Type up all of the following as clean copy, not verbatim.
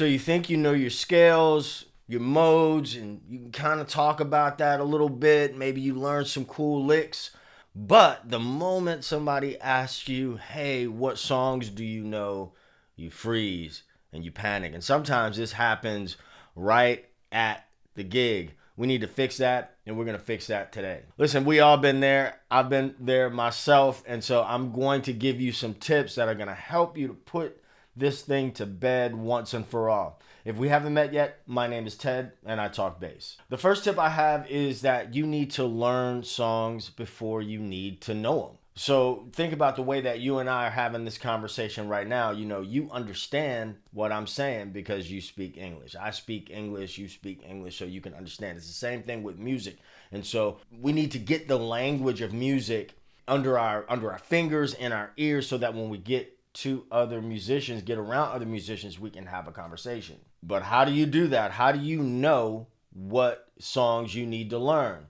So you think you know your scales, your modes, and you can kind of talk about that a little bit. Maybe you learn some cool licks. But the moment somebody asks you, hey, what songs do you know? You freeze and you panic. And sometimes this happens right at the gig. We need to fix that, and we're going to fix that today. Listen, we all been there. I've been there myself, and so I'm going to give you some tips that are going to help you to put this thing to bed once and for all. If we haven't met yet, my name is Ted, and I talk bass. The first tip I have is that you need to learn songs before you need to know them. So think about the way that you and I are having this conversation right now. You know, you understand what I'm saying because you speak English. I speak English, you speak English, so you can understand. It's the same thing with music. And so we need to get the language of music under our fingers and our ears so that when we get to other musicians, get around other musicians, we can have a conversation. But how do you do that? How do you know what songs you need to learn?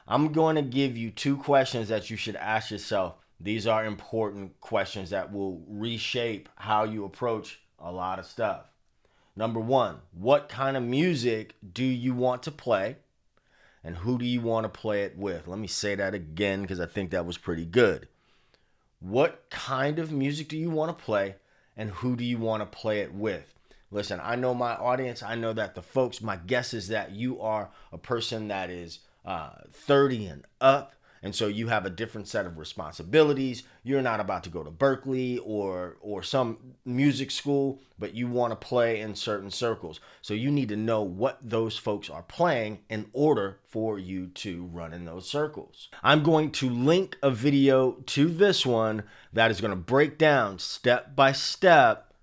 I'm going to give you 2 questions that you should ask yourself. These are important questions that will reshape how you approach a lot of stuff. Number 1, what kind of music do you want to play? And who do you want to play it with? Let me say that again because I think that was pretty good. What kind of music do you want to play? And who do you want to play it with? Listen, I know my audience. I know that the folks, my guess is that you are a person that is 30 and up. And so you have a different set of responsibilities. You're not about to go to Berkeley or some music school, but you want to play in certain circles. So you need to know what those folks are playing in order for you to run in those circles. I'm going to link a video to this one that is going to break down step by step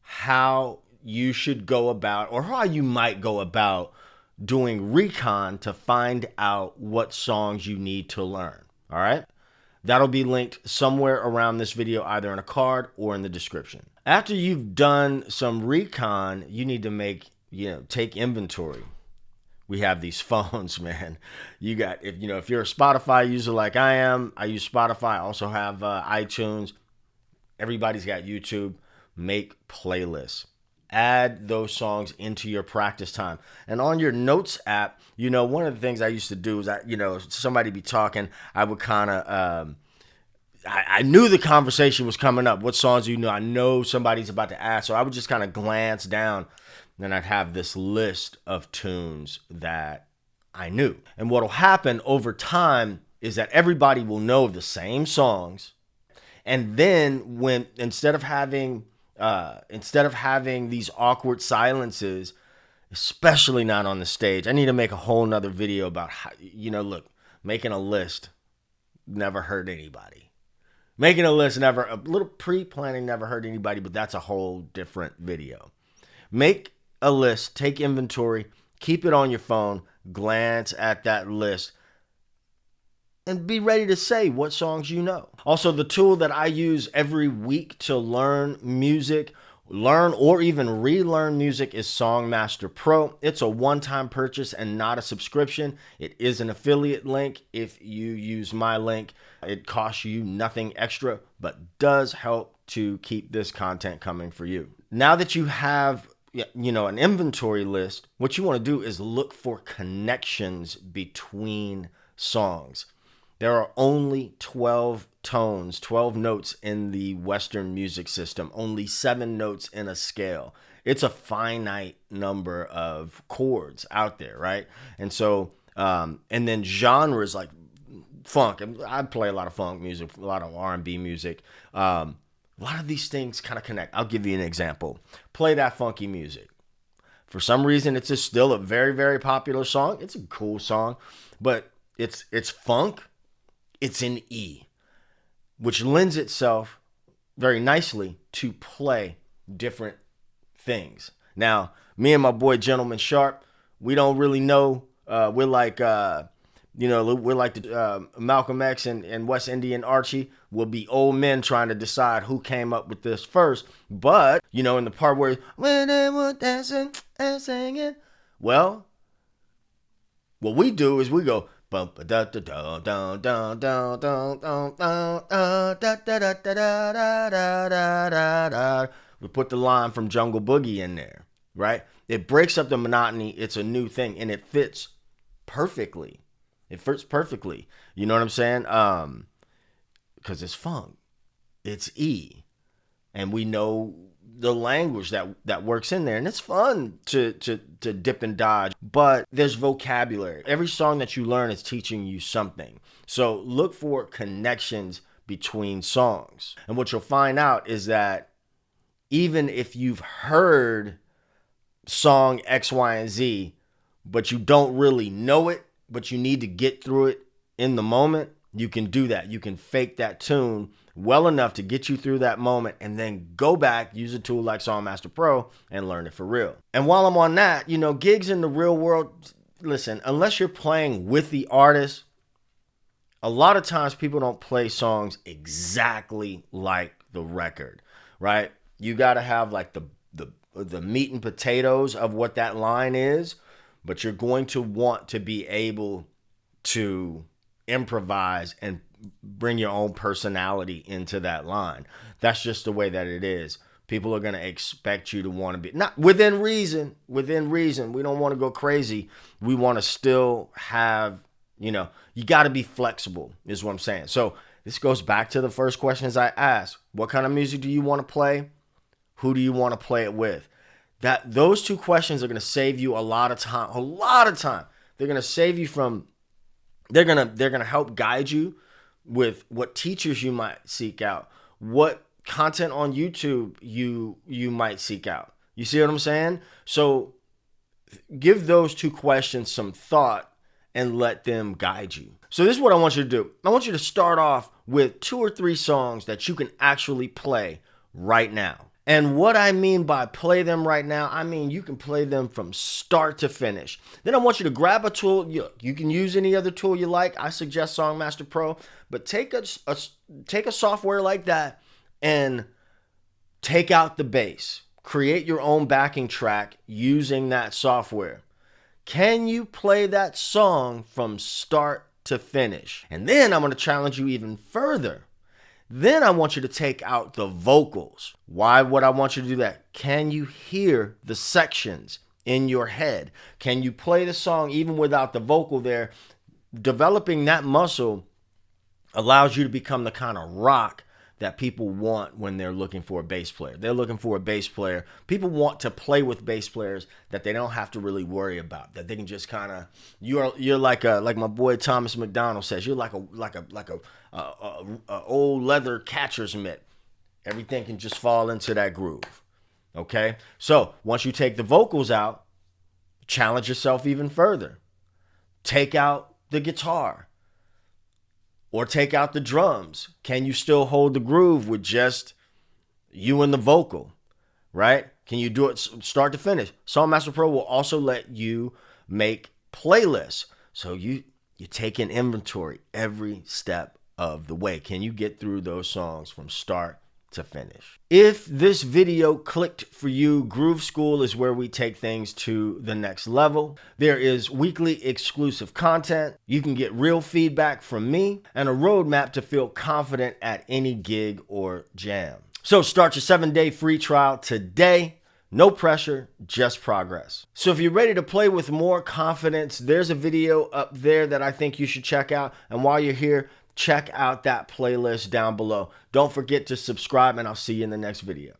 how you should go about, or how you might go about, doing recon to find out what songs you need to learn. All right? That'll be linked somewhere around this video, either in a card or in the description. After you've done some recon, you need to take inventory. We have these phones, man. You got, if you're a Spotify user like I am, I use Spotify. I also have iTunes. Everybody's got YouTube. Make playlists. Add those songs into your practice time. And on your notes app, one of the things I used to do is somebody be talking, I would kind of, I knew the conversation was coming up. What songs do you know? I know somebody's about to ask. So I would just kind of glance down, and I'd have this list of tunes that I knew. And what'll happen over time is that everybody will know the same songs. And then instead of having these awkward silences, especially not on the stage, I need to make a whole nother video about how, making a list never hurt anybody. Making a list a little pre-planning never hurt anybody, but that's a whole different video. Make a list, take inventory, keep it on your phone, glance at that list, and be ready to say what songs you know. Also, the tool that I use every week to learn music, learn or even relearn music is SongMaster Pro. It's a one-time purchase and not a subscription. It is an affiliate link. If you use my link, it costs you nothing extra, but does help to keep this content coming for you. Now that you have an inventory list, what you want to do is look for connections between songs. There are only 12 tones, 12 notes in the Western music system, only 7 notes in a scale. It's a finite number of chords out there, right? And so, and then genres like funk. I play a lot of funk music, a lot of R&B music. A lot of these things kind of connect. I'll give you an example. Play that funky music. For some reason, it's still a very, very popular song. It's a cool song, but it's funk. It's in E, which lends itself very nicely to play different things. Now, me and my boy Gentleman Sharp, we don't really know. We're like the Malcolm X and West Indian Archie. We'll be old men trying to decide who came up with this first. But, in the part where, when they were dancing and singing, well, what we do is we go, we put the line from Jungle Boogie in there. right? It breaks up the monotony. It's a new thing, and it fits perfectly. It fits perfectly. You know what I'm saying? Because it's funk. It's E. And we know the language that works in there. And it's fun to dip and dodge. But there's vocabulary. Every song that you learn is teaching you something. So look for connections between songs. And what you'll find out is that even if you've heard song X, Y, and Z, but you don't really know it, but you need to get through it in the moment, you can do that. You can fake that tune well enough to get you through that moment and then go back, use a tool like SongMaster Pro and learn it for real. And while I'm on that, you know, gigs in the real world, listen, unless you're playing with the artist, a lot of times people don't play songs exactly like the record, right? You got to have like the meat and potatoes of what that line is, but you're going to want to be able to improvise and bring your own personality into that line. That's just the way that it is. People are going to expect you to want to be, not within reason, we don't want to go crazy. We want to still have, you know, you got to be flexible is what I'm saying. So this goes back to the first questions I asked. What kind of music do you want to play? Who do you want to play it with? Those two questions are going to save you a lot of time. They're going to save you from, they're going to help guide you with what teachers you might seek out, what content on YouTube you might seek out. You see what I'm saying? So give those two questions some thought and let them guide you. So this is what I want you to do. I want you to start off with 2 or 3 songs that you can actually play right now. And what I mean by play them right now, I mean you can play them from start to finish. Then I want you to grab a tool. You can use any other tool you like. I suggest SongMaster Pro, but take a software like that and take out the bass. Create your own backing track using that software. Can you play that song from start to finish? And then I'm going to challenge you even further. Then I want you to take out the vocals. Why would I want you to do that? Can you hear the sections in your head? Can you play the song even without the vocal there? Developing that muscle allows you to become the kind of rock that people want when they're looking for a bass player. They're looking for a bass player. People want to play with bass players that they don't have to really worry about. That they can just kind of, you're like my boy Thomas McDonald says, you're like a old leather catcher's mitt. Everything can just fall into that groove. Okay? So once you take the vocals out, challenge yourself even further. Take out the guitar. Or take out the drums. Can you still hold the groove with just you and the vocal, right? Can you do it start to finish? SongMaster Pro will also let you make playlists. So you take an inventory every step of the way. Can you get through those songs from start to finish? If this video clicked for you, Groove School is where we take things to the next level. There is weekly exclusive content. You can get real feedback from me and a roadmap to feel confident at any gig or jam. So start your 7-day free trial today. No pressure, just progress. So if you're ready to play with more confidence, there's a video up there that I think you should check out. And while you're here, check out that playlist down below. Don't forget to subscribe, and I'll see you in the next video.